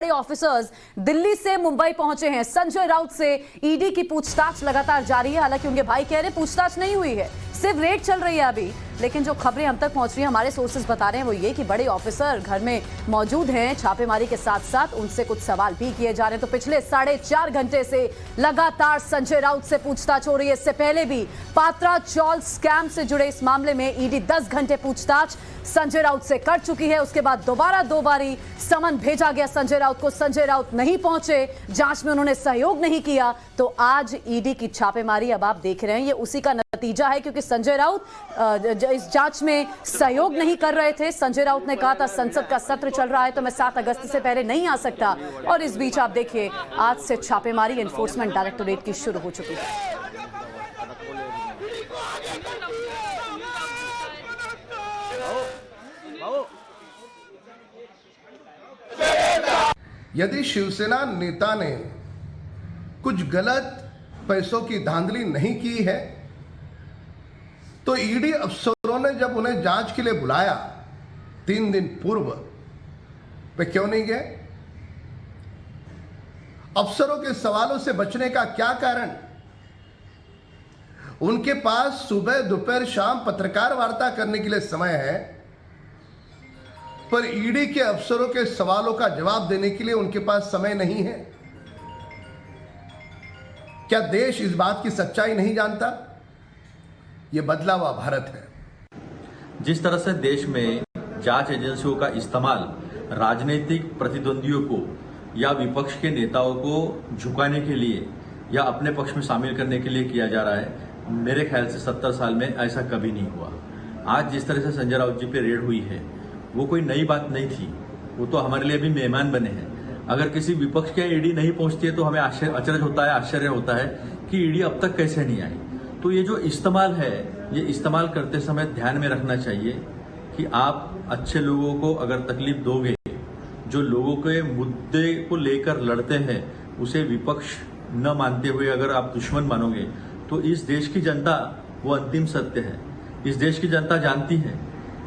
Officers Delhi से मुंबई पहुंचे हैं। संजय राउत से ईडी की पूछताछ लगातार जारी है। हालांकि उनके भाई कह रहे पूछताछ नहीं हुई है, सिर्फ रेड चल रही है अभी। लेकिन जो खबरें हम तक पहुंच रही हैं, हमारे सोर्सेज बता रहे हैं वो ये कि बड़े ऑफिसर घर में मौजूद हैं। छापेमारी के साथ साथ उनसे कुछ सवाल भी किए जा रहे हैं। तो पिछले 4.5 घंटे से लगातार संजय राउत से पूछताछ हो रही है। इससे पहले भी पात्रा चौल स्कैम से जुड़े इस मामले में ईडी 10 घंटे पूछताछ संजय राउत से कर चुकी है। उसके बाद दोबारा 2 बारी समन भेजा गया संजय राउत को। संजय राउत नहीं पहुंचे, जांच में उन्होंने सहयोग नहीं किया। तो आज ईडी की छापेमारी अब आप देख रहे हैं, ये उसी का नतीजा है। क्योंकि संजय राउत इस जांच में सहयोग नहीं कर रहे थे। संजय राउत ने कहा था संसद का सत्र चल रहा है तो मैं 7 अगस्त से पहले नहीं आ सकता। और इस बीच आप देखिए आज से छापेमारी एनफोर्समेंट डायरेक्टोरेट की शुरू हो चुकी है। यदि शिवसेना नेता ने कुछ गलत पैसों की धांधली नहीं की है तो ईडी अफसरों ने जब उन्हें जांच के लिए बुलाया 3 दिन पूर्व, वे क्यों नहीं गए? अफसरों के सवालों से बचने का क्या कारण? उनके पास सुबह दोपहर शाम पत्रकार वार्ता करने के लिए समय है, पर ईडी के अफसरों के सवालों का जवाब देने के लिए उनके पास समय नहीं है। क्या देश इस बात की सच्चाई नहीं जानता? यह बदला हुआ भारत है। जिस तरह से देश में जांच एजेंसियों का इस्तेमाल राजनीतिक प्रतिद्वंदियों को या विपक्ष के नेताओं को झुकाने के लिए या अपने पक्ष में शामिल करने के लिए किया जा रहा है, मेरे ख्याल से 70 साल में ऐसा कभी नहीं हुआ। आज जिस तरह से संजय राउत जी पे रेड हुई है वो कोई नई बात नहीं थी, वो तो हमारे लिए भी मेहमान बने हैं। अगर किसी विपक्ष के ईडी नहीं पहुंचती है तो हमें अचरज होता है, आश्चर्य होता है कि ईडी अब तक कैसे नहीं आई। तो ये जो इस्तेमाल है, ये इस्तेमाल करते समय ध्यान में रखना चाहिए कि आप अच्छे लोगों को अगर तकलीफ दोगे, जो लोगों के मुद्दे को लेकर लड़ते हैं, उसे विपक्ष न मानते हुए अगर आप दुश्मन मानोगे तो इस देश की जनता वो अंतिम सत्य है। इस देश की जनता जानती है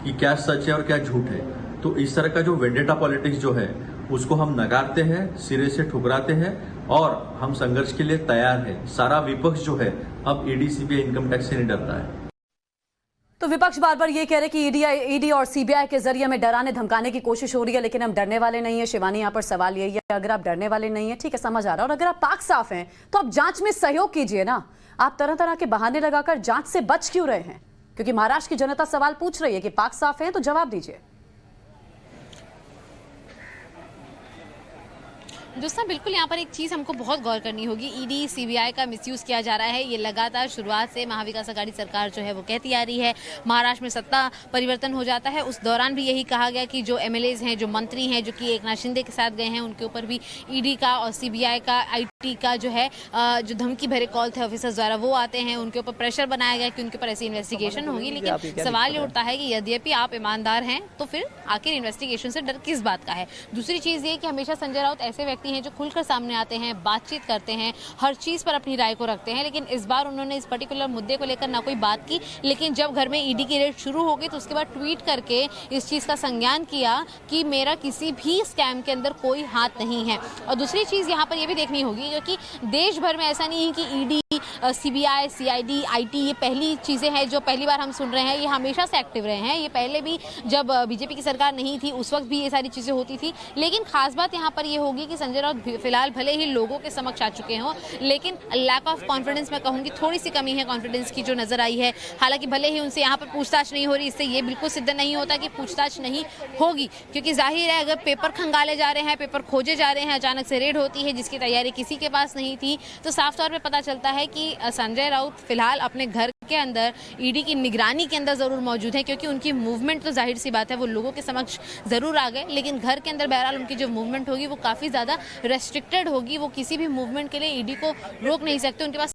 कि क्या सच है और क्या झूठ है। तो इस तरह का जो वेंडेटा पॉलिटिक्स जो है उसको हम नकारते हैं, सिरे से ठुकराते हैं और हम संघर्ष के लिए तैयार हैं। सारा विपक्ष जो है अब ईडी सीबीआई इनकम टैक्स से नहीं डरता है। तो विपक्ष बार बार ये कह रहे कि ईडी और सीबीआई के जरिए हमें डराने धमकाने की कोशिश हो रही है, लेकिन हम डरने वाले नहीं है। शिवानी, यहाँ पर सवाल यही है, अगर आप डरने वाले नहीं है, ठीक है, समझ आ रहा है, और अगर आप पाक साफ हैं तो आप जांच में सहयोग कीजिए ना। आप तरह तरह के बहाने लगाकर जांच से बच क्यों रहे हैं? क्योंकि महाराष्ट्र की जनता सवाल पूछ रही है कि पाक साफ है तो जवाब दीजिए। दोस्तों, बिल्कुल यहाँ पर एक चीज़ हमको बहुत गौर करनी होगी। ईडी सीबीआई का मिसयूज़ किया जा रहा है, ये लगातार शुरुआत से महाविकास आघाड़ी सरकार जो है वो कहती आ रही है। महाराष्ट्र में सत्ता परिवर्तन हो जाता है, उस दौरान भी यही कहा गया कि जो एमएलएज हैं, जो मंत्री हैं, जो कि एकनाथ शिंदे के साथ गए हैं, उनके ऊपर भी ईडी का और सीबीआई का, आईटी का जो है जो धमकी भरे कॉल थे ऑफिसर्स द्वारा वो आते हैं, उनके ऊपर प्रेशर बनाया गया कि उनके ऊपर ऐसी इन्वेस्टिगेशन होगी। लेकिन सवाल ये उठता है कि यद्यपि आप ईमानदार हैं तो फिर आखिर इन्वेस्टिगेशन से डर किस बात का है? दूसरी चीज़ ये कि हमेशा संजय राउत ऐसे व्यक्ति हैं जो खुलकर सामने आते हैं, बातचीत करते हैं, हर चीज़ पर अपनी राय को रखते हैं। लेकिन इस बार उन्होंने इस पर्टिकुलर मुद्दे को लेकर ना कोई बात की। लेकिन जब घर में ईडी की रेड शुरू हो गई तो उसके बाद ट्वीट करके इस चीज़ का संज्ञान किया कि मेरा किसी भी स्कैम के अंदर कोई हाथ नहीं है। और दूसरी चीज़ यहाँ पर यह भी देखनी होगी क्योंकि देश भर में ऐसा नहीं है कि ईडी, सीबीआई, सीआईडी, आईटी ये पहली चीज़ें हैं जो पहली बार हम सुन रहे हैं। ये हमेशा से एक्टिव रहे हैं। ये पहले भी जब बीजेपी की सरकार नहीं थी उस वक्त भी ये सारी चीज़ें होती थी। लेकिन खास बात यहाँ पर ये होगी कि संजय राउत फिलहाल भले ही लोगों के समक्ष आ चुके हों, लेकिन लैक ऑफ कॉन्फिडेंस, मैं कहूँगी थोड़ी सी कमी है कॉन्फिडेंस की जो नजर आई है। हालांकि भले ही उनसे यहाँ पर पूछताछ नहीं हो रही, इससे ये बिल्कुल सिद्ध नहीं होता कि पूछताछ नहीं होगी। क्योंकि जाहिर है अगर पेपर खंगाले जा रहे हैं, पेपर खोजे जा रहे हैं, अचानक से रेड होती है जिसकी तैयारी किसी के पास नहीं थी, तो साफ तौर पर पता चलता है कि संजय राउत फिलहाल अपने घर के अंदर ईडी की निगरानी के अंदर जरूर मौजूद है। क्योंकि उनकी मूवमेंट तो जाहिर सी बात है वो लोगों के समक्ष जरूर आ गए, लेकिन घर के अंदर बहरहाल उनकी जो मूवमेंट होगी वो काफ़ी ज़्यादा रेस्ट्रिक्टेड होगी। वो किसी भी मूवमेंट के लिए ईडी को रोक नहीं सकते। उनके पास